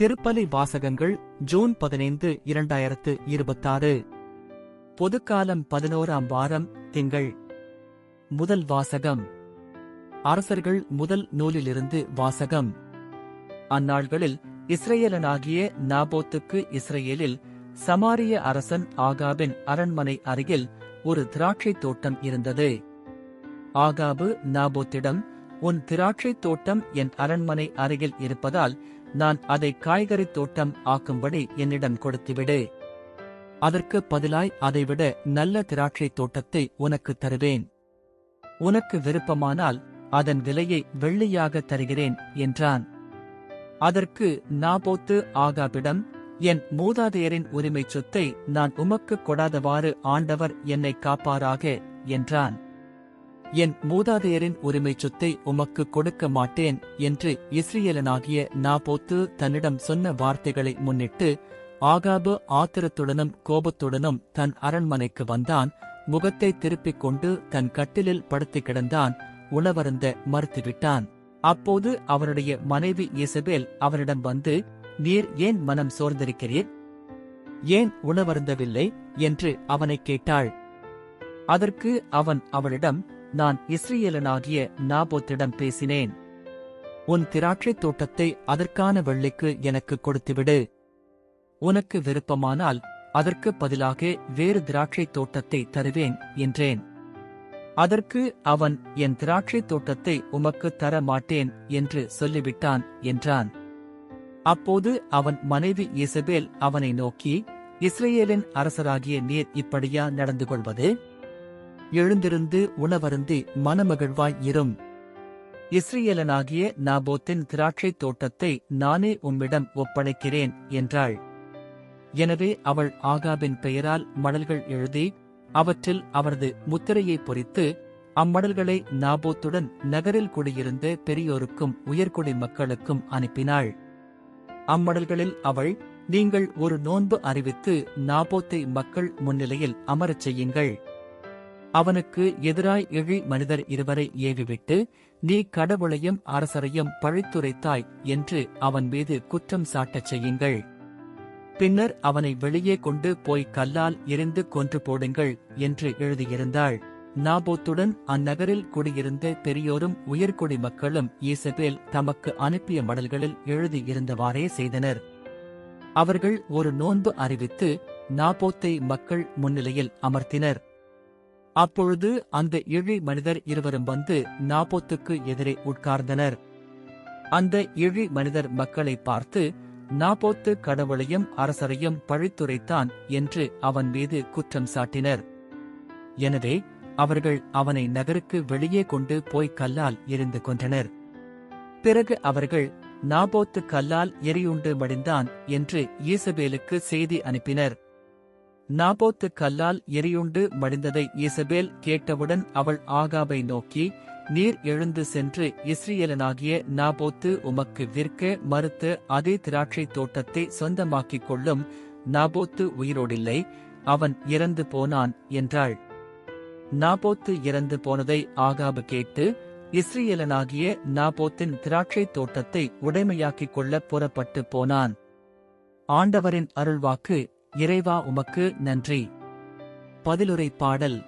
திருப்பலி வாசகங்கள் ஜூன் 15, 2026. பொதுக்காலம் 11ஆம் வாரம் திங்கள். முதல் வாசகம் அரசர்கள் முதல் நூலிலிருந்து வாசகம். அந்நாள்களில் இஸ்ரயேலனாகிய நாபோத்துக்கு இஸ்ரயேலில் சமாரிய அரசன் ஆகாபின் அரண்மனை அருகில் ஒரு திராட்சைத் தோட்டம் இருந்தது. ஆகாபு நாபோத்திடம், உன் திராட்சைத் தோட்டம் என் அரண்மனை அருகில் இருப்பதால் நான் அதை காய்கறித் தோட்டம் ஆக்கும்படி என்னிடம் கொடுத்துவிடு. அதற்கு பதிலாய் அதைவிட நல்ல திராட்சைத் தோட்டத்தை உனக்கு தருவேன். உனக்கு விருப்பமானால் அதன் விலையை வெள்ளியாக தருகிறேன் என்றான். அதற்கு நாபோத்து ஆகாபிடம், என் மூதாதையரின் உரிமைச் சொத்தை நான் உமக்கு கொடாதவாறு ஆண்டவர் என்னை காப்பாராக என்றான். என் மூதாதையரின் உரிமைச் சொத்தை உமக்கு கொடுக்க மாட்டேன் என்று இஸ்ரயேலனாகிய நாபோத்து தன்னிடம் சொன்ன வார்த்தைகளை முன்னிட்டு ஆகாபு ஆத்திரத்துடனும் கோபத்துடனும் தன் அரண்மனைக்கு வந்தான். முகத்தை திருப்பிக் கொண்டு தன் கட்டிலில் படுத்து கிடந்தான். உணவருந்த மறுத்துவிட்டான். அப்போது அவனுடைய மனைவி யேசபேல் அவனிடம் வந்து, நீர் ஏன் மனம் சோர்ந்திருக்கிறீர்? ஏன் உணவருந்தவில்லை என்று அவனைக் கேட்டாள். அதற்கு அவன் அவளிடம், நான் இஸ்ரயேலனாகிய நாபோத்திடம் பேசினேன். உன் திராட்சைத் தோட்டத்தை அதற்கான வெள்ளிக்கு எனக்கு கொடுத்துவிடு. உனக்கு விருப்பமானால் அதற்கு பதிலாக வேறு திராட்சைத் தோட்டத்தை தருவேன் என்றேன். அதற்கு அவன், என் திராட்சைத் தோட்டத்தை உமக்கு தர மாட்டேன் என்று சொல்லிவிட்டான் என்றான். அப்போது அவன் மனைவி யேசபேல் அவனை நோக்கி, இஸ்ரயேலின் அரசராகிய நீர் இப்படியா நடந்து கொள்வது? எழுந்திருந்து உணவருந்தி மனமகிழ்வாய் இரும். இஸ்ரயேலனாகிய நாபோத்தின் திராட்சைத் தோட்டத்தை நானே உம்மிடம் ஒப்படைக்கிறேன் என்றாள். எனவே அவள் ஆகாபின் பெயரால் மடல்கள் எழுதி அவற்றில் அவரது முத்திரையை பொறித்து அம்மடல்களை நாபோத்துடன் நகரில் குடியிருந்த பெரியோருக்கும் உயர்குடி மக்களுக்கும் அனுப்பினாள். அம்மடல்களில் அவள், நீங்கள் ஒரு நோன்பு அறிவித்து நாபோத்தை மக்கள் முன்னிலையில் அமரச் செய்யுங்கள். அவனுக்கு எதிராய் இழி மனிதர் இருவரை ஏவிவிட்டு, நீ கடவுளையும் அரசரையும் பழித்துரைத்தாய் என்று அவன் மீது குற்றம் சாட்டச் செய்யுங்கள். பின்னர் அவனை வெளியே கொண்டு போய் கல்லால் எறிந்து கொன்று போடுங்கள் என்று எழுதியிருந்தாள். நாபோத்துடன் அந்நகரில் குடியிருந்த பெரியோரும் உயர்குடி மக்களும் யேசபேல் தமக்கு அனுப்பிய மடல்களில் எழுதியிருந்தவாறே செய்தனர். அவர்கள் ஒரு நோன்பு அறிவித்து நாபோத்தை மக்கள் முன்னிலையில் அமர்த்தினர். அப்பொழுது அந்த இழி மனிதர் இருவரும் வந்து நாபோத்துக்கு எதிரே உட்கார்ந்தனர். அந்த இழி மனிதர் மக்களை பார்த்து, நாபோத்து கடவுளையும் அரசரையும் பழித்துரைத்தான் என்று அவன் மீது குற்றம் சாட்டினர். எனவே அவர்கள் அவனை நகருக்கு வெளியே கொண்டு போய் கல்லால் எறிந்து கொன்றனர். பிறகு அவர்கள், நாபோத்து கல்லால் எரியுண்டு மடிந்தான் என்று யேசபேலுக்கு செய்தி அனுப்பினர். நாபோத்து கல்லால் எரியுண்டு மடிந்ததை யேசபேல் கேட்டவுடன் அவள் ஆகாபை நோக்கி, நீர் எழுந்து சென்று இஸ்ரயேலனாகிய நாபோத்து உமக்கு விற்க மறுத்த அதே திராட்சைத் தோட்டத்தை சொந்தமாக்கிக் கொள்ளும். நாபோத்து உயிரோடில்லை, அவன் இறந்து போனான் என்றாள். நாபோத்து இறந்து போனதை ஆகாபு கேட்டு, இஸ்ரயேலனாகிய நாபோத்தின் திராட்சைத் தோட்டத்தை உடைமையாக்கிக் கொள்ள புறப்பட்டு போனான். ஆண்டவரின் அருள்வாக்கு. இறைவா உமக்கு நன்றி. பதிலுரை பாடல்.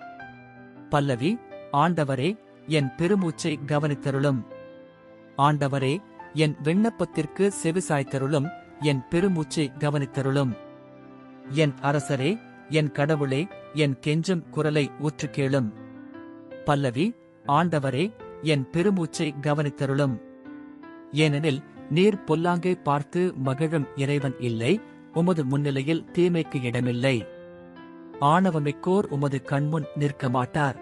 பல்லவி. ஆண்டவரே, என் பெருமூச்சை கவனித்தருளும். ஆண்டவரே, என் விண்ணப்பத்திற்கு செவிசாய்த்தருளும். என் பெருமூச்சை கவனித்தருளும். என் அரசரே, என் கடவுளே, என் கெஞ்சும் குரலை உற்று கேளும். பல்லவி. ஆண்டவரே, என் பெருமூச்சை கவனித்தருளும். ஏனெனில் நீர் பொல்லாங்கை பார்த்து மகிழும் இறைவன் இல்லை. உமது முன்னிலையில் தீமைக்கு இடமில்லை. ஆணவமிக்கோர் உமது கண்முன் நிற்க மாட்டார்.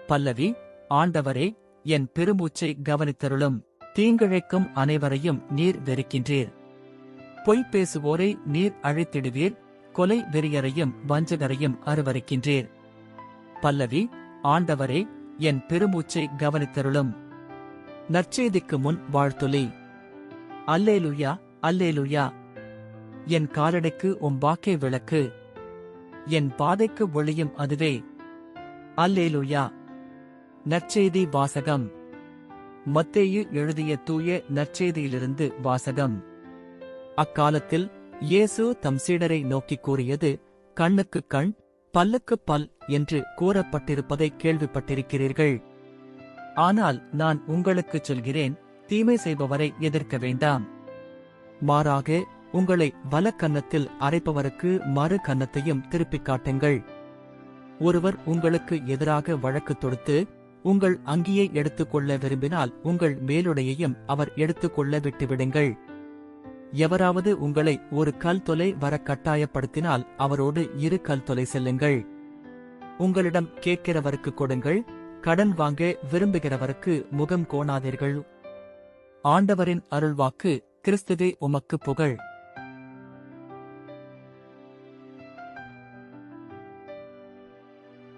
பல்லவி. ஆண்டவரே, என் பெருமூச்சை கவனித்தருளும். தீங்கிழைக்கும் அனைவரையும் நீர் வெறுக்கின்றீர். பொய் பேசுவோரை நீர் அழித்திடுவீர். கொலை வெறியரையும் வஞ்சகரையும் அருவருக்கின்றீர். பல்லவி. ஆண்டவரே, என் பெருமூச்சை கவனித்தருளும். நற்செய்திக்கு முன் வாழ்த்துளி. அல்லேலுயா, அல்லேலுயா. என் காலடைக்கு உம் வாக்கே விளக்கு, என் பாதைக்கு ஒளியும் அதுவே. அல்லேலுயா. நற்செய்தி வாசகம். மத்தேயு எழுதிய தூய நற்செய்தியிலிருந்து வாசகம். அக்காலத்தில் இயேசு தம் சீடரை நோக்கிக் கூறியது, கண்ணுக்குக் கண், பல்லுக்குப் பல் என்று கூறப்பட்டிருப்பதை கேள்விப்பட்டிருக்கிறீர்கள். ஆனால் நான் உங்களுக்குச் சொல்கிறேன், தீமை செய்பவரை எதிர்க்க வேண்டாம். மாறாக, உங்களை வலக்கன்னத்தில் அறைப்பவருக்கு மறு கன்னத்தையும் திருப்பிக் காட்டுங்கள். ஒருவர் உங்களுக்கு எதிராக வழக்கு தொடுத்து உங்கள் அங்கியை எடுத்துக்கொள்ள விரும்பினால் உங்கள் மேலுடையையும் அவர் எடுத்துக்கொள்ள விட்டுவிடுங்கள். எவராவது உங்களை ஒரு கல் தொலை வர கட்டாயப்படுத்தினால் அவரோடு 2 கல் தொலை செல்லுங்கள். உங்களிடம் கேட்கிறவருக்கு கொடுங்கள், கடன் வாங்க விரும்புகிறவருக்கு முகம் கோணாதீர்கள். ஆண்டவரின் அருள்வாக்கு. கிறிஸ்துவே உமக்கு புகழ்.